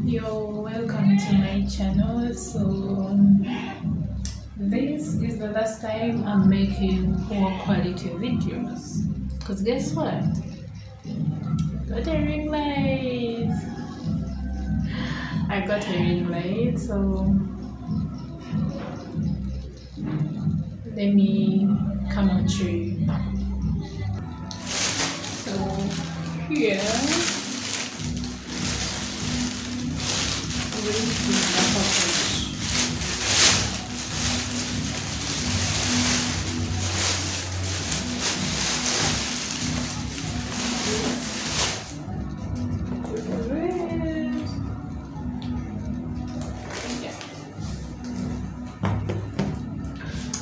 Yo, welcome to my channel. So this is the last time I'm making poor quality videos, because guess what, got a ring light. I got a ring light, so let me come and show you. So here this is the package.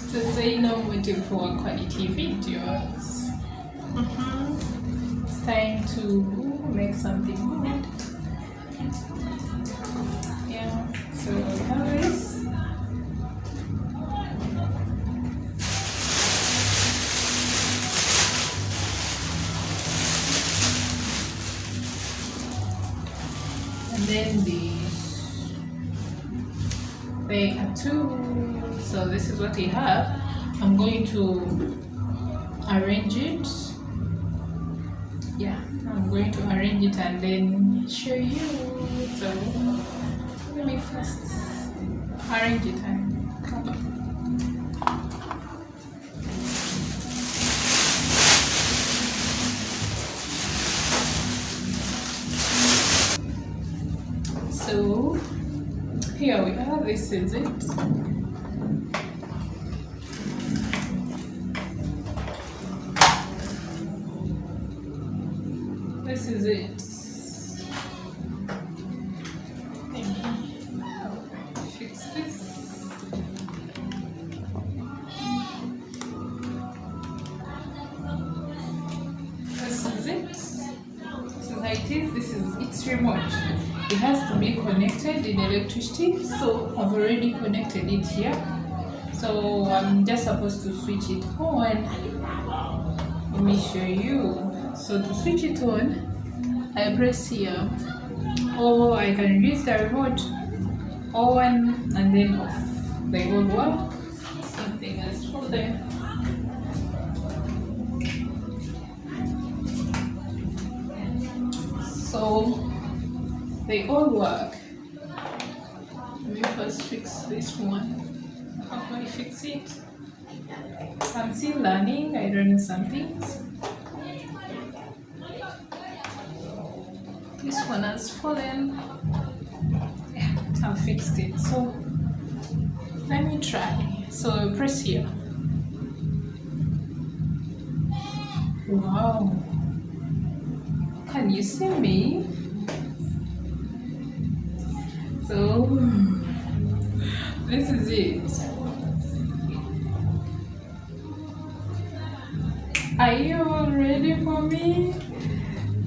So say no more to poor quality videos. It's time to make something good. Yeah, so we have this. And then they are two. So this is what we have. I'm going to arrange it. Yeah, I'm going to arrange it and then show you. So let me first arrange it and come back. So here we are. This is it. This is it. Let me fix this. This is it. This is how it is. This is its remote. It has to be connected in electricity, so I've already connected it here. So I'm just supposed to switch it on. Let me show you. So to switch it on, I press here, or I can use the remote on and then off. They will work. Something else for them. So they all work. Let me first fix this one. How do I fix it? I'm still learning. I don't know some things. This one has fallen. Yeah, I've fixed it. So let me try. So press here. Wow. Can you see me? So this is it. Are you all ready for me?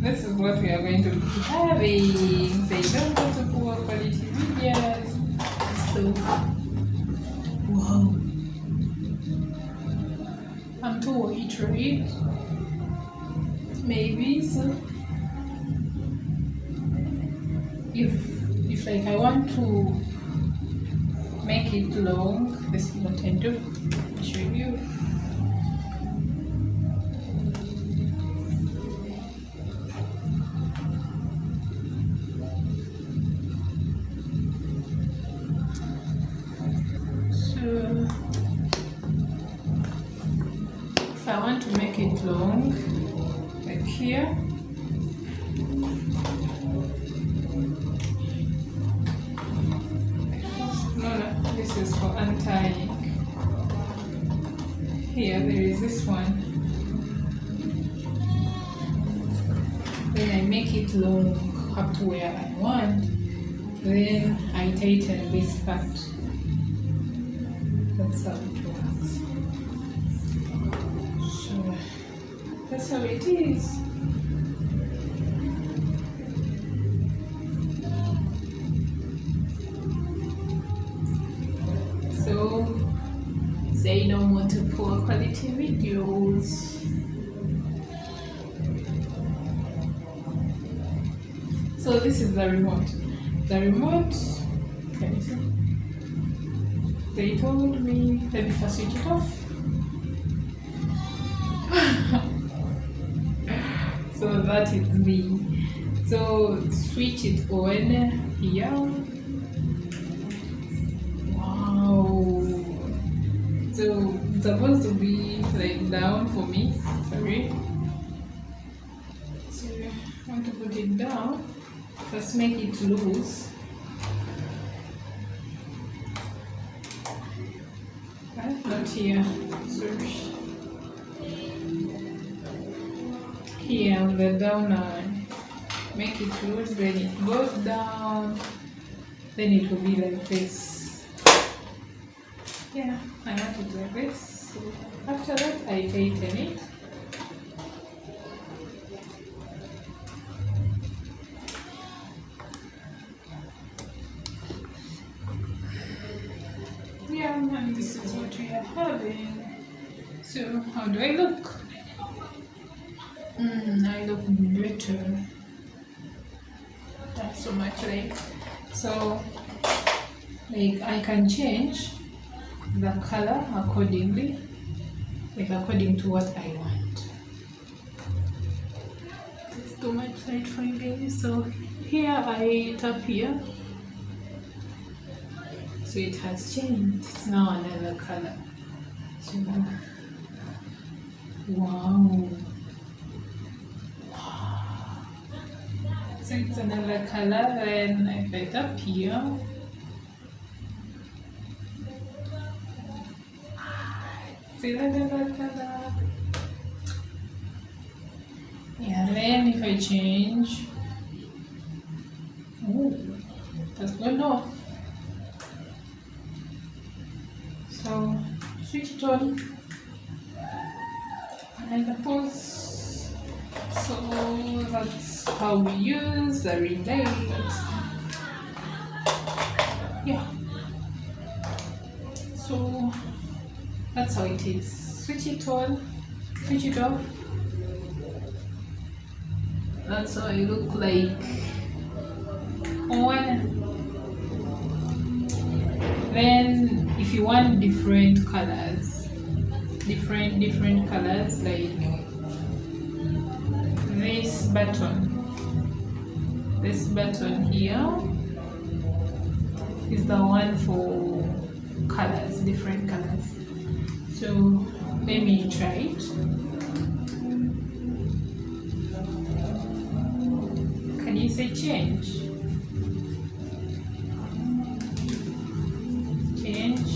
This is what we are going to be having. They don't go to poor quality videos. So wow. I'm too white, right? Maybe so. If like I want to make it long, this is what I do. I'll show you. So if I want to make it long, like here, this is for untying. Here there is this one. Then I make it long up to where I want. Then I tighten this part. That's how it works. So that's how it is. So say no more to poor quality videos. So this is the remote. the remote. Can you see? They told me, let me first switch it off. So that is me. So switch it on here. Wow. So it's supposed to be like down for me. Sorry. So I want to put it down. First make it loose. Not here. Sorry. Here on the down one. Make it loose, then it goes down. Then it will be like this. Yeah, I want it like this. So after that, I tighten it. Yeah, and this is what we are having. So how do I look? I look better. Not so much like so. Like I can change the color accordingly, like according to what I want. It's too much light for you guys. So here I tap here. So it has changed. It's now another color. So, wow. So it's another color. Then I put up here. See another color. Yeah. Then if I change, oh, that's going off. So switch it on and I pause. So that's how we use the ring light. Yeah. So that's how it is. Switch it on, switch it off. That's how I look like on. Then if you want different colors, different colors, like this button here is the one for colors, different colors. So let me try it. Can you say change? Change.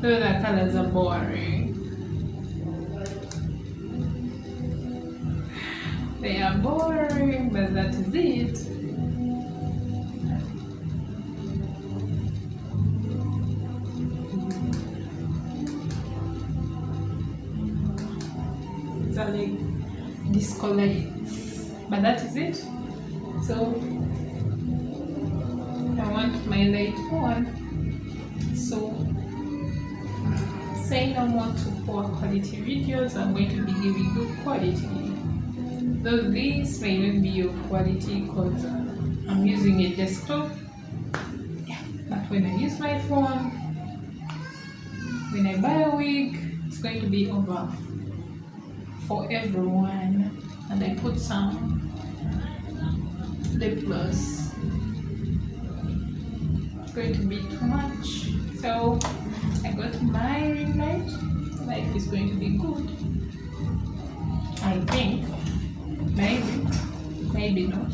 So the colors are boring. They are boring, but that is it. It's a like disco lights, but that is it. So I want my light on. So say no more to poor quality videos. I'm going to be giving good quality. Though this may not be your quality because I'm using a desktop. Yeah, but when I use my phone, when I buy a wig, it's going to be over for everyone. And I put some lip gloss. It's going to be too much. So I got my ring light. Life is going to be good. I think. Maybe not.